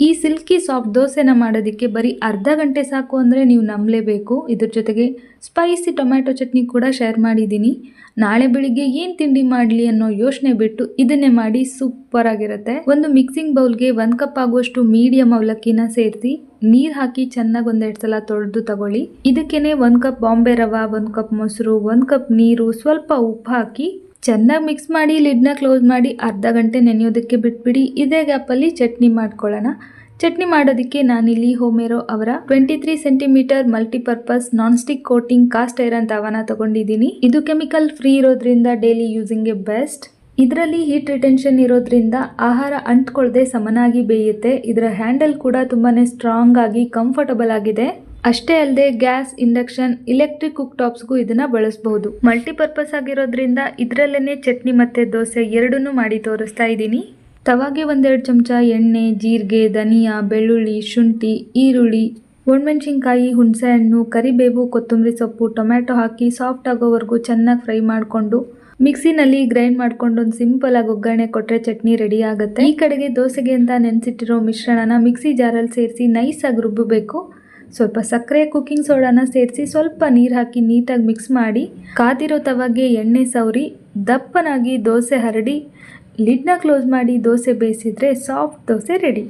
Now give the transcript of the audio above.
ಈ silky soft ದೋಸೆನ ಮಾಡೋದಕ್ಕೆ ಬರೀ ಅರ್ಧ ಗಂಟೆ ಸಾಕು ಅಂದರೆ ನೀವು ನಂಬಲೇಬೇಕು. ಇದ್ರ ಜೊತೆಗೆ ಸ್ಪೈಸಿ ಟೊಮ್ಯಾಟೊ ಚಟ್ನಿ ಕೂಡ ಶೇರ್ ಮಾಡಿದ್ದೀನಿ. ನಾಳೆ ಬೆಳಿಗ್ಗೆ ಏನು ತಿಂಡಿ ಮಾಡಲಿ ಅನ್ನೋ ಯೋಚನೆ ಬಿಟ್ಟು ಇದನ್ನೇ ಮಾಡಿ, ಸೂಪರ್ ಆಗಿರುತ್ತೆ. ಒಂದು ಮಿಕ್ಸಿಂಗ್ ಬೌಲ್ಗೆ 1 ಕಪ್ ಆಗುವಷ್ಟು ಮೀಡಿಯಂ ಅವಲಕ್ಕಿನ ಸೇರಿಸಿ ನೀರು ಹಾಕಿ ಚೆನ್ನಾಗಿ ಒಂದೆರಡು ಸಲ ತೊಳೆದು ತಗೊಳ್ಳಿ. ಇದಕ್ಕೇನೆ 1 ಕಪ್ ಬಾಂಬೆ ರವಾ, 1 ಕಪ್ ಮೊಸರು, 1 ಕಪ್ ನೀರು, ಸ್ವಲ್ಪ ಉಪ್ಪು ಹಾಕಿ ಚೆನ್ನಾಗಿ ಮಿಕ್ಸ್ ಮಾಡಿ ಲಿಡ್ನ ಕ್ಲೋಸ್ ಮಾಡಿ ಅರ್ಧ ಗಂಟೆ ನೆನೆಯೋದಕ್ಕೆ ಬಿಟ್ಬಿಡಿ. ಇದೇ ಗ್ಯಾಪಲ್ಲಿ ಚಟ್ನಿ ಮಾಡ್ಕೊಳ್ಳೋಣ. ಚಟ್ನಿ ಮಾಡೋದಕ್ಕೆ ನಾನಿಲ್ಲಿ ಹೋಮೇರೋ ಅವರ 23 centimetre multipurpose non stick coating cast iron ತವಾನ ತಗೊಂಡಿದ್ದೀನಿ. ಇದು ಕೆಮಿಕಲ್ ಫ್ರೀ ಇರೋದ್ರಿಂದ ಡೈಲಿ ಯೂಸಿಂಗ್ಗೆ ಬೆಸ್ಟ್. ಇದರಲ್ಲಿ ಹೀಟ್ ರಿಟೆನ್ಷನ್ ಇರೋದ್ರಿಂದ ಆಹಾರ ಅಂಟ್ಕೊಳ್ಳದೆ ಸಮನಾಗಿ ಬೇಯುತ್ತೆ. ಇದರ ಹ್ಯಾಂಡಲ್ ಕೂಡ ತುಂಬಾನೇ ಸ್ಟ್ರಾಂಗ್ ಆಗಿ ಕಂಫರ್ಟಬಲ್ ಆಗಿದೆ. ಅಷ್ಟೇ ಅಲ್ಲದೆ ಗ್ಯಾಸ್, ಇಂಡಕ್ಷನ್, ಎಲೆಕ್ಟ್ರಿಕ್ ಕುಕ್ ಟಾಪ್ಸ್ಗೂ ಇದನ್ನ ಬಳಸಬಹುದು. ಮಲ್ಟಿಪರ್ಪಸ್ ಆಗಿರೋದ್ರಿಂದ ಇದರಲ್ಲೇನೆ ಚಟ್ನಿ ಮತ್ತೆ ದೋಸೆ ಎರಡನ್ನೂ ಮಾಡಿ ತೋರಿಸ್ತಾ ಇದ್ದೀನಿ. ತವಾಗೆ 1-2 ಚಮಚ ಎಣ್ಣೆ, ಜೀರಿಗೆ, ಧನಿಯಾ, ಬೆಳ್ಳುಳ್ಳಿ, ಶುಂಠಿ, ಈರುಳ್ಳಿ, ಒಣಮೆಣಸಿನ್ಕಾಯಿ, ಹುಣಸೆಹಣ್ಣು, ಕರಿಬೇವು, ಕೊತ್ತಂಬರಿ ಸೊಪ್ಪು, ಟೊಮ್ಯಾಟೊ ಹಾಕಿ ಸಾಫ್ಟ್ ಆಗೋವರೆಗೂ ಚೆನ್ನಾಗಿ ಫ್ರೈ ಮಾಡಿಕೊಂಡು ಮಿಕ್ಸಿನಲ್ಲಿ ಗ್ರೈಂಡ್ ಮಾಡ್ಕೊಂಡು ಒಂದು ಸಿಂಪಲ್ ಆಗಿ ಒಗ್ಗರಣೆ ಕೊಟ್ಟರೆ ಚಟ್ನಿ ರೆಡಿ ಆಗುತ್ತೆ. ಈ ಕಡೆಗೆ ದೋಸೆಗೆ ಅಂತ ನೆನೆಸಿಟ್ಟಿರೋ ಮಿಶ್ರಣನ ಮಿಕ್ಸಿ ಜಾರಲ್ಲಿ ಸೇರಿಸಿ ನೈಸಾಗಿ ರುಬ್ಬಬೇಕು. ಸ್ವಲ್ಪ ಸಕ್ಕರೆ, ಕುಕ್ಕಿಂಗ್ ಸೋಡಾನ ಸೇರಿಸಿ ಸ್ವಲ್ಪ ನೀರು ಹಾಕಿ ನೀಟಾಗಿ ಮಿಕ್ಸ್ ಮಾಡಿ ಕಾದಿರೋ ತವಾಗೆ ಎಣ್ಣೆ ಸವರಿ ದಪ್ಪನಾಗಿ ದೋಸೆ ಹರಡಿ ಲಿಡ್ನ ಕ್ಲೋಸ್ ಮಾಡಿ ದೋಸೆ ಬೇಯಿಸಿದ್ರೆ ಸಾಫ್ಟ್ ದೋಸೆ ರೆಡಿ.